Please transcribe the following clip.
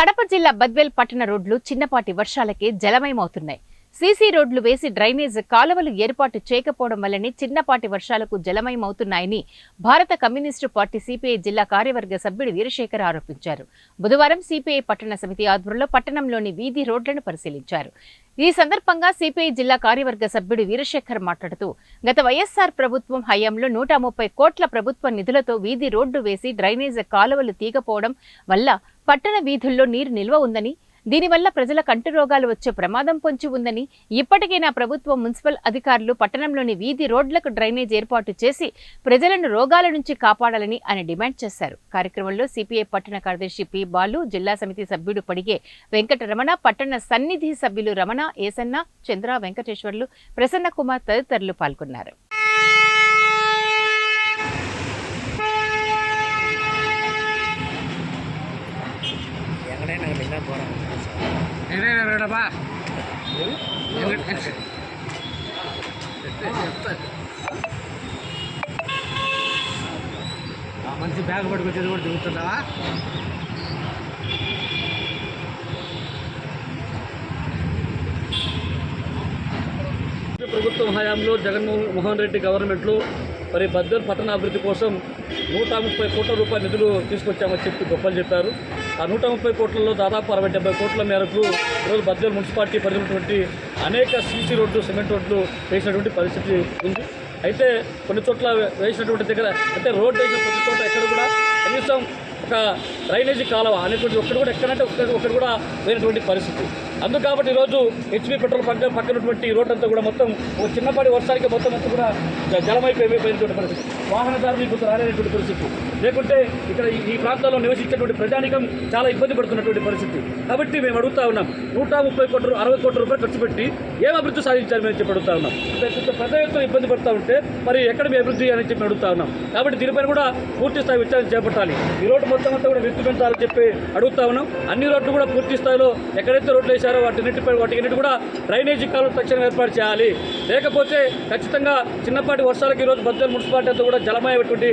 కడప జిల్లా బద్వేల్ పట్టణ రోడ్లు చిన్నపాటి వర్షాలకే జలమయమవుతున్నాయి. సీసీ రోడ్లు వేసి డ్రైనేజ్ కాలువలు ఏర్పాటు చేయకపోవడం వల్లనే చిన్నపాటి వర్షాలకు జలమయమవుతున్నాయని భారత కమ్యూనిస్టు పార్టీ సిపిఐ జిల్లా కార్యవర్గ సభ్యుడు వీరశేఖర్ ఆరోపించారు. బుధవారం సిపిఐ పట్టణ సమితి ఆధ్వర్యంలో పట్టణంలోని వీధి రోడ్లను పరిశీలించారు. ఈ సందర్భంగా సిపిఐ జిల్లా కార్యవర్గ సభ్యుడు వీరశేఖర్ మాట్లాడుతూ, గత వైఎస్ఆర్ ప్రభుత్వం హయాంలో 130 కోట్ల ప్రభుత్వ నిధులతో వీధి రోడ్డు వేసి డ్రైనేజ్ కాలువలు తీగపోవడం వల్ల పట్టణ వీధుల్లో నీరు నిల్వ ఉందని, దీనివల్ల ప్రజల కంటి రోగాలు వచ్చే ప్రమాదం పొంచి ఉందని, ఇప్పటికైనా ప్రభుత్వం మున్సిపల్ అధికారులు పట్టణంలోని వీధి రోడ్లకు డ్రైనేజ్ ఏర్పాటు చేసి ప్రజలను రోగాల నుంచి కాపాడాలని ఆయన డిమాండ్ చేశారు. కార్యక్రమంలో సిపిఐ పట్టణ కార్యదర్శి పి బాలు, జిల్లా సమితి సభ్యుడు పడిగే వెంకటరమణ, పట్టణ సన్నిధి సభ్యులు రమణ, ఏసన్న, చంద్ర, వెంకటేశ్వర్లు, ప్రసన్న కుమార్ తదితరులు పాల్గొన్నారు. మంచి బ్యాగ్ పట్టుకొచ్చేది కూడా దిగుతుంటావా? ప్రభుత్వం హయాంలో జగన్మోహన్ రెడ్డి గవర్నమెంట్లో మరి బద్వేల్ పట్టణాభివృద్ధి కోసం 130 కోట్ల రూపాయల నిధులు తీసుకొచ్చామని చెప్పి గొప్పలు చెప్పారు. ఆ 130 కోట్లలో దాదాపు 60-70 కోట్ల మేరకు ఈరోజు బద్వేల్ మున్సిపాలిటీ పరిధినటువంటి అనేక సీసీ రోడ్లు, సిమెంట్ రోడ్లు వేసినటువంటి పరిస్థితి ఉంది. అయితే కొన్ని చోట్ల వేసినటువంటి దగ్గర అంటే రోడ్డు వేసిన ప్రతి చోట ఎక్కడ కూడా కనీసం ఒక డ్రైనేజీ కాలువ అనేటువంటి ఒక్కటి కూడా ఎక్కడంటే ఒక్కటి కూడా వేసినటువంటి పరిస్థితి. అందుకు కాబట్టి ఈరోజు హెచ్పి పెట్రోల్ పక్కనటువంటి రోడ్ అంతా కూడా మొత్తం ఒక చిన్నపాటి వర్షానికి మొత్తం అంతా కూడా జలమైపోయినటువంటి పరిస్థితి, వాహనదారులు ఇప్పుడు రాలేనటువంటి పరిస్థితి, లేకుంటే ఇక్కడ ఈ ప్రాంతాల్లో నివసించేటువంటి ప్రజానికం చాలా ఇబ్బంది పడుతున్నటువంటి పరిస్థితి. కాబట్టి మేము అడుగుతా ఉన్నాం, 130 కోట్లు 60 కోట్ల రూపాయలు ఖర్చు పెట్టి ఏం అభివృద్ధి సాధించారు మేము చెప్పి అడుగుతా ఉన్నాం. పెద్ద ఎత్తున ఇబ్బంది పడుతూ ఉంటే మరి ఎక్కడ మీ అభివృద్ధి అని చెప్పి అడుగుతా ఉన్నాం. కాబట్టి దీనిపైన కూడా పూర్తి స్థాయి విచారణ చేపట్టాలి. ఈ రోడ్డు మొత్తం అంతా కూడా విస్తృ పెంచాలని చెప్పి అడుగుతా ఉన్నాం. అన్ని రోడ్లు కూడా పూర్తి స్థాయిలో ఎక్కడైతే రోడ్లు వేశారో వాటికి కూడా డ్రైనేజీ కాలువలు తక్షణం ఏర్పాటు చేయాలి. లేకపోతే ఖచ్చితంగా చిన్నపాటి వర్షాలకు ఈరోజు బద్వేల్ మున్సిపాలిటీ అంతా కూడా జలమయ్యేటువంటి